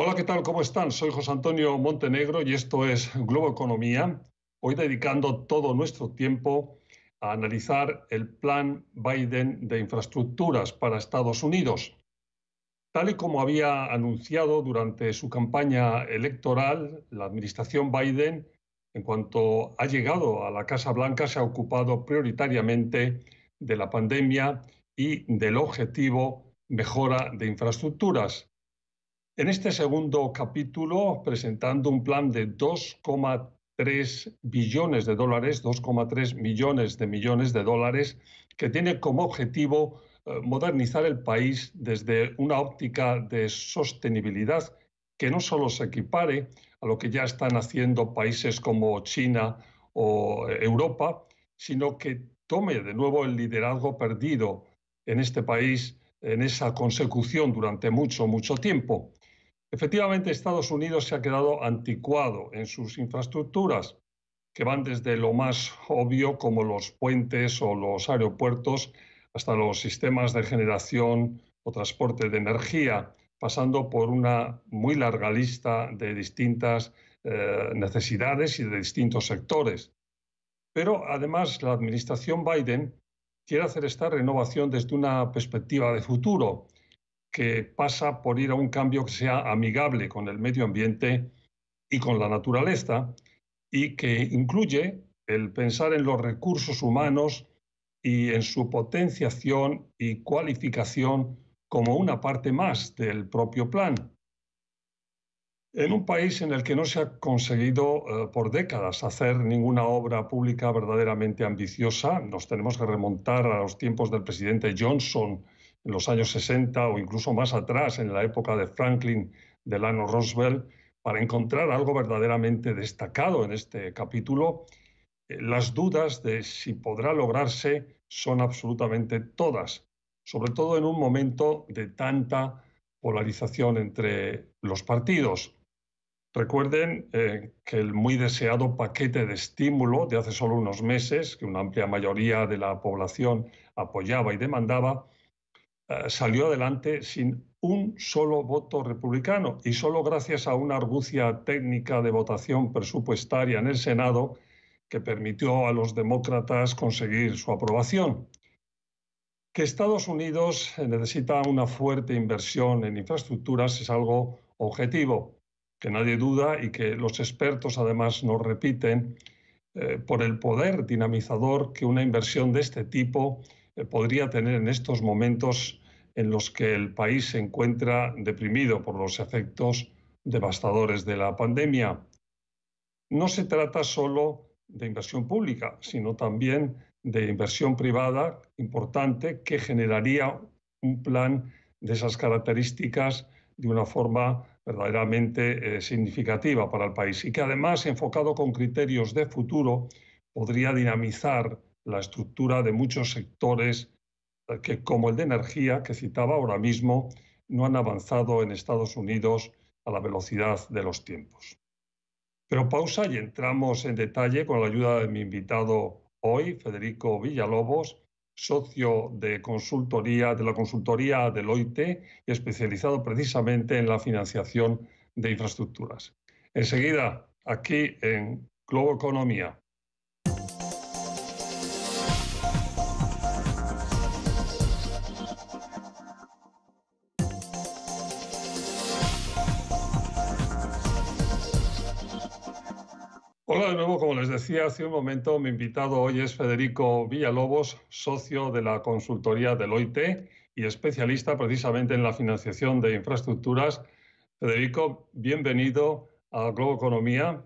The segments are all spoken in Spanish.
Hola, ¿qué tal? ¿Cómo están? Soy José Antonio Montenegro y esto es Globo Economía. Hoy dedicando todo nuestro tiempo a analizar el plan Biden de infraestructuras para Estados Unidos. Tal y como había anunciado durante su campaña electoral, la administración Biden, en cuanto ha llegado a la Casa Blanca, se ha ocupado prioritariamente de la pandemia y del objetivo mejora de infraestructuras. En este segundo capítulo, presentando un plan de 2,3 billones de dólares, 2,3 millones de dólares, que tiene como objetivo modernizar el país desde una óptica de sostenibilidad que no solo se equipare a lo que ya están haciendo países como China o Europa, sino que tome de nuevo el liderazgo perdido en este país en esa consecución durante mucho tiempo. Efectivamente, Estados Unidos se ha quedado anticuado en sus infraestructuras, que van desde lo más obvio, como los puentes o los aeropuertos, hasta los sistemas de generación o transporte de energía, pasando por una muy larga lista de distintas necesidades y de distintos sectores. Pero además la administración Biden quiere hacer esta renovación desde una perspectiva de futuro, que pasa por ir a un cambio que sea amigable con el medio ambiente y con la naturaleza y que incluye el pensar en los recursos humanos y en su potenciación y cualificación como una parte más del propio plan. En un país en el que no se ha conseguido por décadas hacer ninguna obra pública verdaderamente ambiciosa, nos tenemos que remontar a los tiempos del presidente Johnson en los años 60 o incluso más atrás, en la época de Franklin Delano Roosevelt, para encontrar algo verdaderamente destacado en este capítulo. Las dudas de si podrá lograrse son absolutamente todas, sobre todo en un momento de tanta polarización entre los partidos. Recuerden que el muy deseado paquete de estímulo de hace solo unos meses, que una amplia mayoría de la población apoyaba y demandaba, salió adelante sin un solo voto republicano y solo gracias a una argucia técnica de votación presupuestaria en el Senado que permitió a los demócratas conseguir su aprobación. Que Estados Unidos necesita una fuerte inversión en infraestructuras es algo objetivo, que nadie duda y que los expertos además nos repiten por el poder dinamizador que una inversión de este tipo podría tener en estos momentos en los que el país se encuentra deprimido por los efectos devastadores de la pandemia. No se trata solo de inversión pública, sino también de inversión privada importante que generaría un plan de esas características de una forma verdaderamente significativa para el país y que además, enfocado con criterios de futuro, podría dinamizar la estructura de muchos sectores que, como el de energía que citaba ahora mismo, no han avanzado en Estados Unidos a la velocidad de los tiempos. Pero pausa y entramos en detalle con la ayuda de mi invitado hoy, Federico Villalobos, socio de la consultoría Deloitte y especializado precisamente en la financiación de infraestructuras. Enseguida, aquí en Globo Economía. Hola de nuevo, como les decía hace un momento, mi invitado hoy es Federico Villalobos, socio de la consultoría Deloitte y especialista precisamente en la financiación de infraestructuras. Federico, bienvenido a Globo Economía.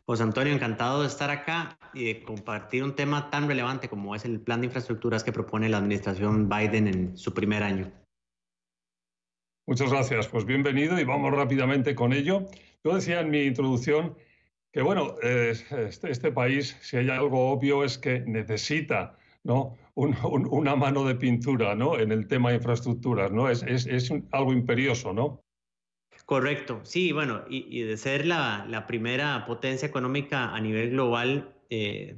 José Antonio, encantado de estar acá y de compartir un tema tan relevante como es el plan de infraestructuras que propone la administración Biden en su primer año. Muchas gracias, pues bienvenido y vamos rápidamente con ello. Yo decía en mi introducción que, bueno, este país, si hay algo obvio, es que necesita, ¿no?, una mano de pintura, ¿no?, en el tema de infraestructuras, ¿no? Es algo imperioso, ¿no? Correcto, sí, bueno, y de ser la primera potencia económica a nivel global,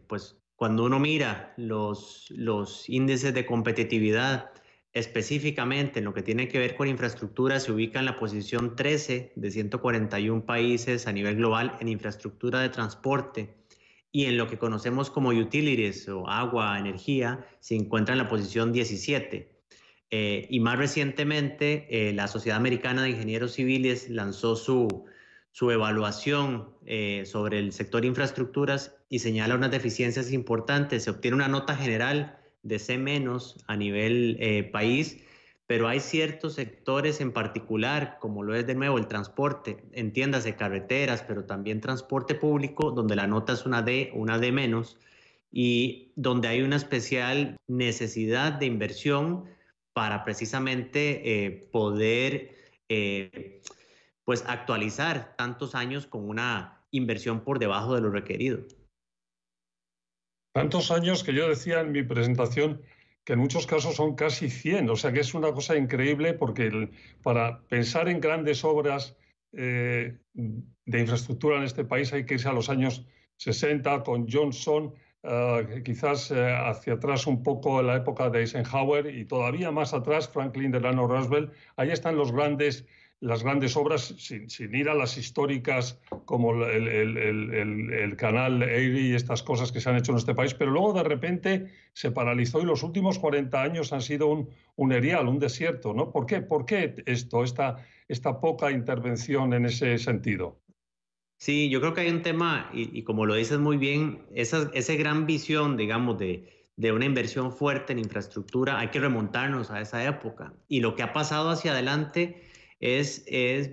pues cuando uno mira los índices de competitividad específicamente en lo que tiene que ver con infraestructura, se ubica en la posición 13 de 141 países a nivel global en infraestructura de transporte, y en lo que conocemos como utilities o agua, energía, se encuentra en la posición 17. Y más recientemente, la Sociedad Americana de Ingenieros Civiles lanzó su evaluación sobre el sector infraestructuras y señala unas deficiencias importantes. Se obtiene una nota general de C- a nivel país, pero hay ciertos sectores en particular, como lo es de nuevo el transporte, entiéndase carreteras, pero también transporte público, donde la nota es una D, una D menos, y donde hay una especial necesidad de inversión para precisamente poder pues actualizar tantos años con una inversión por debajo de lo requerido. Tantos años que yo decía en mi presentación que en muchos casos son casi 100, o sea que es una cosa increíble porque para pensar en grandes obras de infraestructura en este país hay que irse a los años 60 con Johnson, quizás hacia atrás un poco en la época de Eisenhower y todavía más atrás Franklin Delano Roosevelt. Ahí están las grandes obras, sin ir a las históricas como el canal Erie y estas cosas que se han hecho en este país, pero luego de repente se paralizó y los últimos 40 años han sido un erial, un desierto, ¿no? ¿Por qué? ¿Por qué esta poca intervención en ese sentido? Sí, yo creo que hay un tema, y como lo dices muy bien, esa gran visión, digamos, de una inversión fuerte en infraestructura, hay que remontarnos a esa época. Y lo que ha pasado hacia adelante es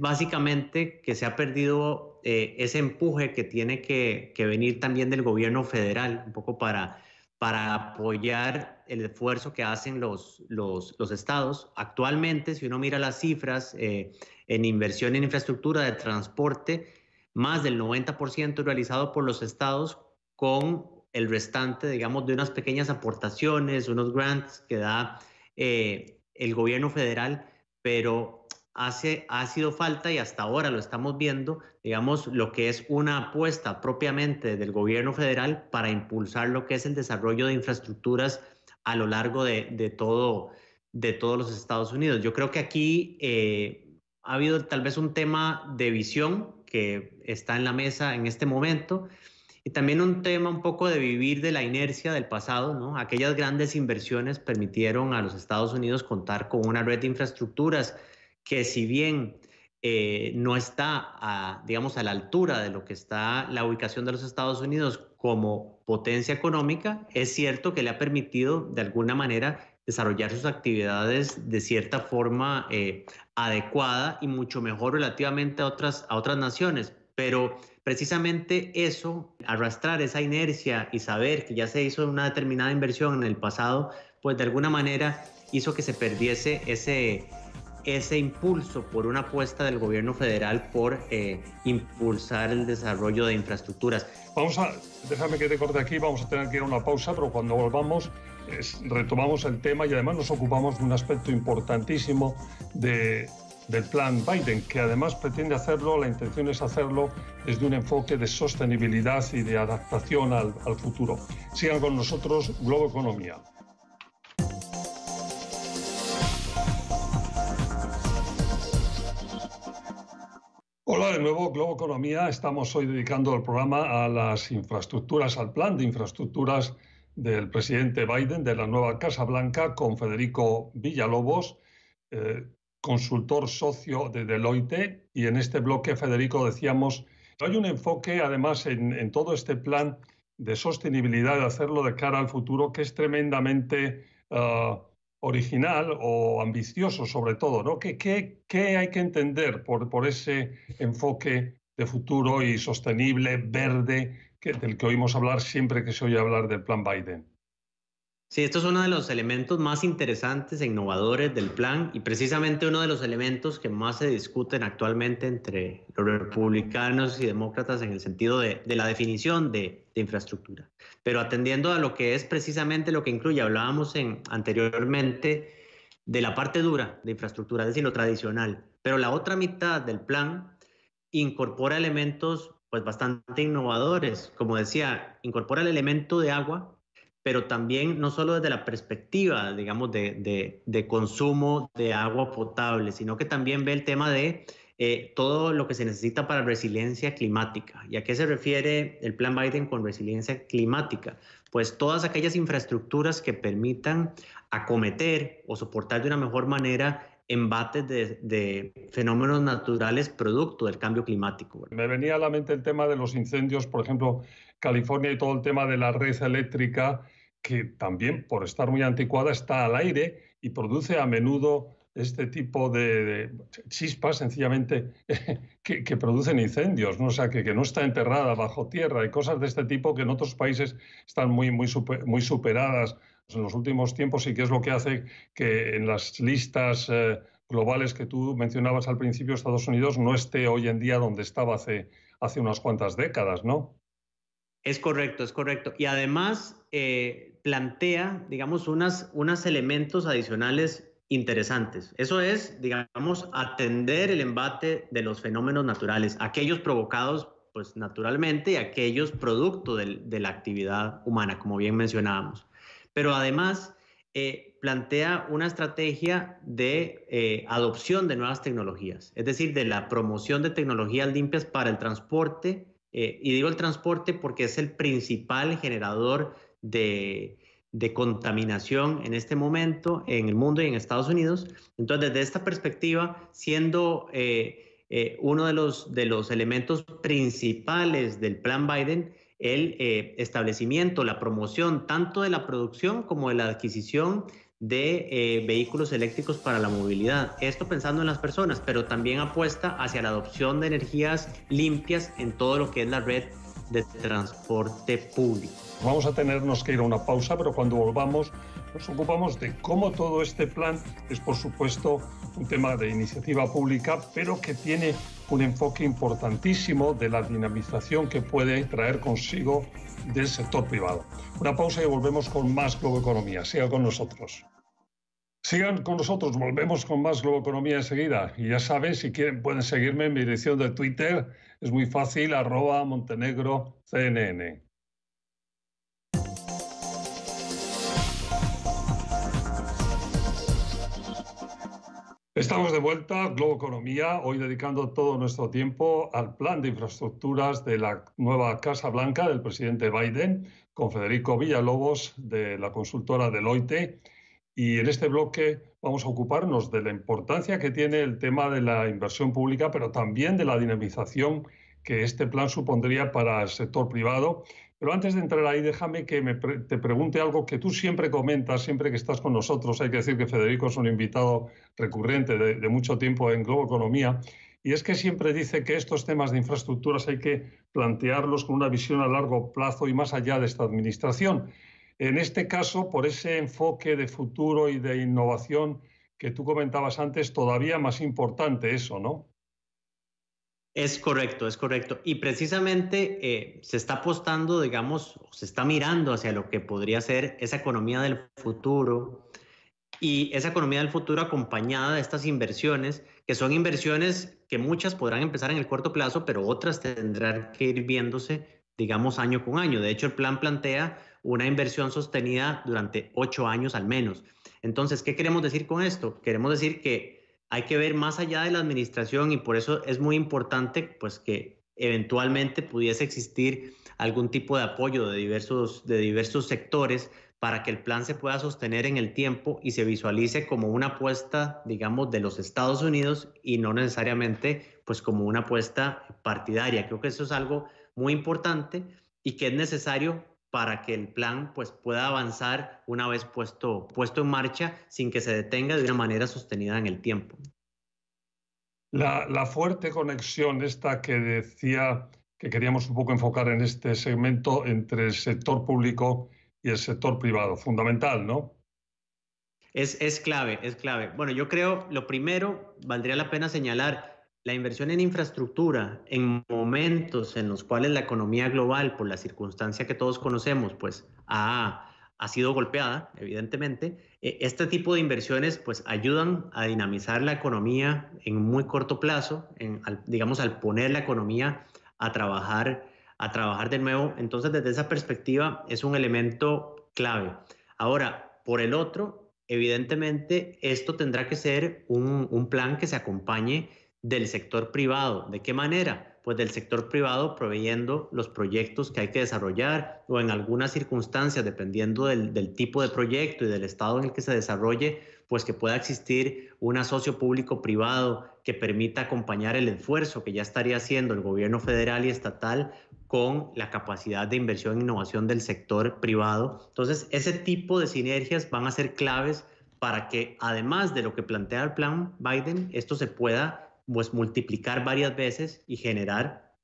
básicamente que se ha perdido ese empuje que tiene que venir también del gobierno federal, un poco para apoyar el esfuerzo que hacen los estados. Actualmente, si uno mira las cifras en inversión en infraestructura de transporte, más del 90% realizado por los estados, con el restante, digamos, de unas pequeñas aportaciones, unos grants que da el gobierno federal, pero ha sido falta, y hasta ahora lo estamos viendo, digamos, lo que es una apuesta propiamente del gobierno federal para impulsar lo que es el desarrollo de infraestructuras a lo largo de todos los Estados Unidos. Yo creo que aquí ha habido tal vez un tema de visión que está en la mesa en este momento, y también un tema un poco de vivir de la inercia del pasado, ¿no? Aquellas grandes inversiones permitieron a los Estados Unidos contar con una red de infraestructuras que, si bien no está digamos, a la altura de lo que está la ubicación de los Estados Unidos como potencia económica, es cierto que le ha permitido de alguna manera desarrollar sus actividades de cierta forma adecuada y mucho mejor relativamente a otras naciones. Pero precisamente eso, arrastrar esa inercia y saber que ya se hizo una determinada inversión en el pasado, pues de alguna manera hizo que se perdiese ese impulso por una apuesta del gobierno federal por impulsar el desarrollo de infraestructuras. Déjame que te corte aquí, vamos a tener que ir a una pausa, pero cuando volvamos retomamos el tema y además nos ocupamos de un aspecto importantísimo del plan Biden, que además pretende hacerlo, la intención es hacerlo desde un enfoque de sostenibilidad y de adaptación al futuro. Sigan con nosotros, Globo Economía. Hola de nuevo, Globo Economía. Estamos hoy dedicando el programa a las infraestructuras, al plan de infraestructuras del presidente Biden, de la nueva Casa Blanca, con Federico Villalobos, consultor socio de Deloitte. Y en este bloque, Federico, decíamos, hay un enfoque además en todo este plan de sostenibilidad, de hacerlo de cara al futuro, que es tremendamente original o ambicioso sobre todo, ¿no? ¿Qué hay que entender por ese enfoque de futuro y sostenible, verde, del que oímos hablar siempre que se oye hablar del plan Biden? Sí, esto es uno de los elementos más interesantes e innovadores del plan, y precisamente uno de los elementos que más se discuten actualmente entre los republicanos y demócratas en el sentido de la definición de infraestructura. Pero atendiendo a lo que es precisamente lo que incluye, hablábamos anteriormente de la parte dura de infraestructura, es decir, lo tradicional, pero la otra mitad del plan incorpora elementos pues bastante innovadores. Como decía, incorpora el elemento de agua, pero también no solo desde la perspectiva, digamos, de consumo de agua potable, sino que también ve el tema de todo lo que se necesita para resiliencia climática. ¿Y a qué se refiere el Plan Biden con resiliencia climática? Pues todas aquellas infraestructuras que permitan acometer o soportar de una mejor manera embates de fenómenos naturales producto del cambio climático, ¿verdad? Me venía a la mente el tema de los incendios, por ejemplo, California y todo el tema de la red eléctrica, que también, por estar muy anticuada, está al aire y produce a menudo este tipo de chispas, sencillamente, que producen incendios, ¿no? O sea, que no está enterrada bajo tierra y cosas de este tipo que en otros países están muy superadas en los últimos tiempos, y que es lo que hace que en las listas globales que tú mencionabas al principio, Estados Unidos no esté hoy en día donde estaba hace unas cuantas décadas, ¿no? Es correcto, es correcto. Y además plantea, digamos, unos elementos adicionales interesantes. Eso es, digamos, atender el embate de los fenómenos naturales, aquellos provocados, pues, naturalmente, y aquellos producto de la actividad humana, como bien mencionábamos. Pero además plantea una estrategia de adopción de nuevas tecnologías, es decir, de la promoción de tecnologías limpias para el transporte. Y digo el transporte porque es el principal generador de contaminación en este momento en el mundo y en Estados Unidos. Entonces, desde esta perspectiva, siendo uno de los elementos principales del Plan Biden, el establecimiento, la promoción tanto de la producción como de la adquisición de vehículos eléctricos para la movilidad. Esto pensando en las personas, pero también apuesta hacia la adopción de energías limpias en todo lo que es la red de transporte público. Vamos a tenernos que ir a una pausa, pero cuando volvamos nos ocupamos de cómo todo este plan es, por supuesto, un tema de iniciativa pública, pero que tiene un enfoque importantísimo de la dinamización que puede traer consigo del sector privado. Una pausa y volvemos con más Globo Economía. Sigan con nosotros. Sigan con nosotros, volvemos con más Globo Economía enseguida. Y ya saben, si quieren pueden seguirme en mi dirección de Twitter. Es muy fácil, @MontenegroCNN. Estamos de vuelta, Globo Economía, hoy dedicando todo nuestro tiempo al plan de infraestructuras de la nueva Casa Blanca del presidente Biden, con Federico Villalobos de la consultora Deloitte. Y en este bloque vamos a ocuparnos de la importancia que tiene el tema de la inversión pública, pero también de la dinamización que este plan supondría para el sector privado. Pero antes de entrar ahí, déjame que te pregunte algo que tú siempre comentas, siempre que estás con nosotros. Hay que decir que Federico es un invitado recurrente de mucho tiempo en Globo Economía, y es que siempre dice que estos temas de infraestructuras hay que plantearlos con una visión a largo plazo y más allá de esta administración. En este caso, por ese enfoque de futuro y de innovación que tú comentabas antes, todavía más importante eso, ¿no? Es correcto, es correcto. Y precisamente se está apostando, digamos, se está mirando hacia lo que podría ser esa economía del futuro, y esa economía del futuro acompañada de estas inversiones, que son inversiones que muchas podrán empezar en el corto plazo, pero otras tendrán que ir viéndose, digamos, año con año. De hecho, el plan plantea una inversión sostenida durante 8 años al menos. Entonces, ¿qué queremos decir con esto? Queremos decir que hay que ver más allá de la administración, y por eso es muy importante, pues, que eventualmente pudiese existir algún tipo de apoyo de diversos sectores para que el plan se pueda sostener en el tiempo y se visualice como una apuesta, digamos, de los Estados Unidos y no necesariamente, pues, como una apuesta partidaria. Creo que eso es algo muy importante y que es necesario para que el plan, pues, pueda avanzar una vez puesto en marcha sin que se detenga de una manera sostenida en el tiempo. La fuerte conexión esta que decía que queríamos un poco enfocar en este segmento entre el sector público y el sector privado, fundamental, ¿no? Es clave, es clave. Bueno, yo creo, lo primero, valdría la pena señalar la inversión en infraestructura en momentos en los cuales la economía global, por la circunstancia que todos conocemos, pues ha sido golpeada, evidentemente. Este tipo de inversiones pues ayudan a dinamizar la economía en muy corto plazo, digamos, al poner la economía a trabajar de nuevo. Entonces, desde esa perspectiva, es un elemento clave. Ahora, por el otro, evidentemente, esto tendrá que ser un plan que se acompañe del sector privado. ¿De qué manera? Pues del sector privado proveyendo los proyectos que hay que desarrollar o en algunas circunstancias, dependiendo del tipo de proyecto y del estado en el que se desarrolle, pues que pueda existir un asocio público-privado que permita acompañar el esfuerzo que ya estaría haciendo el gobierno federal y estatal con la capacidad de inversión e innovación del sector privado. Entonces, ese tipo de sinergias van a ser claves para que, además de lo que plantea el plan Biden, esto se pueda pues multiplicar varias veces y generar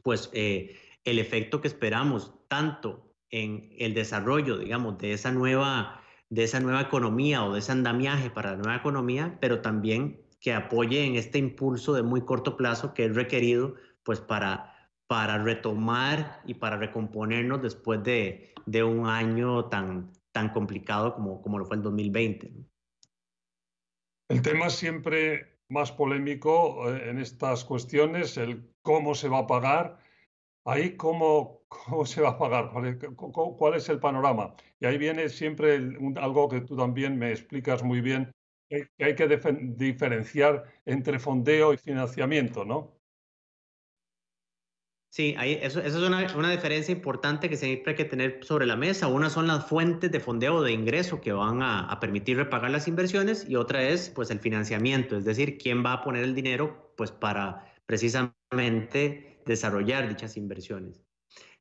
pues el efecto que esperamos tanto en el desarrollo, digamos, de esa nueva economía o de ese andamiaje para la nueva economía, pero también que apoye en este impulso de muy corto plazo que es requerido pues para retomar y para recomponernos después de un año tan complicado como lo fue el 2020, ¿no? El tema siempre más polémico en estas cuestiones, el cómo se va a pagar. Ahí, ¿cómo se va a pagar? ¿Cuál es el panorama? Y ahí viene siempre algo que tú también me explicas muy bien, que hay que diferenciar entre fondeo y financiamiento, ¿no? Sí, eso es una diferencia importante que siempre hay que tener sobre la mesa. Una son las fuentes de fondeo de ingreso que van a permitir repagar las inversiones y otra es pues el financiamiento, es decir, quién va a poner el dinero pues para precisamente desarrollar dichas inversiones.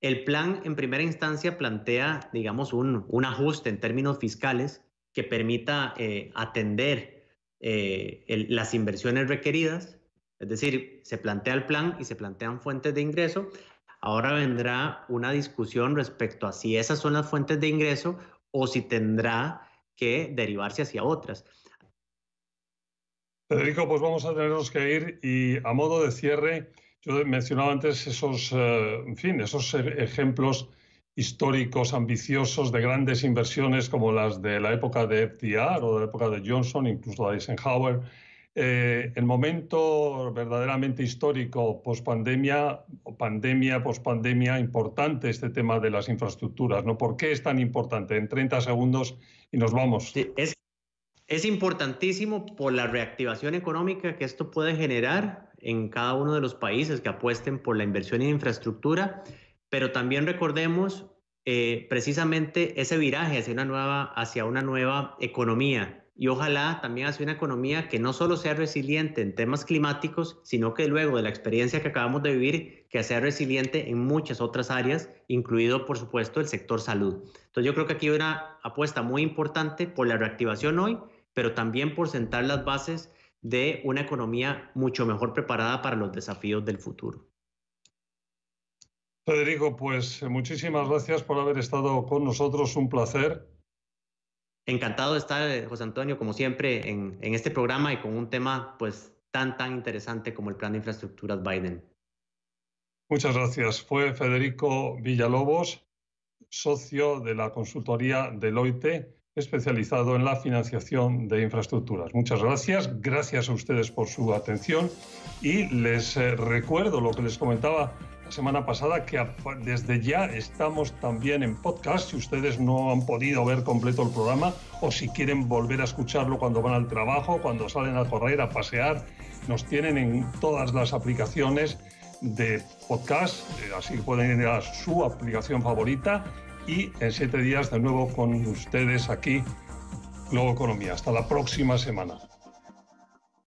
El plan en primera instancia plantea, digamos, un ajuste en términos fiscales que permita atender las inversiones requeridas. Es decir, se plantea el plan y se plantean fuentes de ingreso. Ahora vendrá una discusión respecto a si esas son las fuentes de ingreso o si tendrá que derivarse hacia otras. Federico, pues vamos a tenernos que ir y a modo de cierre, yo mencionaba antes esos ejemplos históricos, ambiciosos, de grandes inversiones como las de la época de FDR o de la época de Johnson, incluso de Eisenhower. El momento verdaderamente histórico pospandemia, pospandemia, importante este tema de las infraestructuras, ¿no? ¿Por qué es tan importante? En 30 segundos y nos vamos. Sí, es importantísimo por la reactivación económica que esto puede generar en cada uno de los países que apuesten por la inversión en infraestructura, pero también recordemos precisamente ese viraje hacia una nueva economía. Y ojalá también hacia una economía que no solo sea resiliente en temas climáticos, sino que luego de la experiencia que acabamos de vivir, que sea resiliente en muchas otras áreas, incluido, por supuesto, el sector salud. Entonces yo creo que aquí hay una apuesta muy importante por la reactivación hoy, pero también por sentar las bases de una economía mucho mejor preparada para los desafíos del futuro. Federico, pues muchísimas gracias por haber estado con nosotros, un placer. Encantado de estar, José Antonio, como siempre, en este programa y con un tema pues tan interesante como el Plan de Infraestructuras Biden. Muchas gracias. Fue Federico Villalobos, socio de la consultoría Deloitte, especializado en la financiación de infraestructuras. Muchas gracias. Gracias a ustedes por su atención y les recuerdo lo que les comentaba la semana pasada, que desde ya estamos también en podcast. Si ustedes no han podido ver completo el programa o si quieren volver a escucharlo cuando van al trabajo, cuando salen a correr, a pasear, nos tienen en todas las aplicaciones de podcast, así que pueden ir a su aplicación favorita y en 7 días de nuevo con ustedes aquí, Globo Economía. Hasta la próxima semana.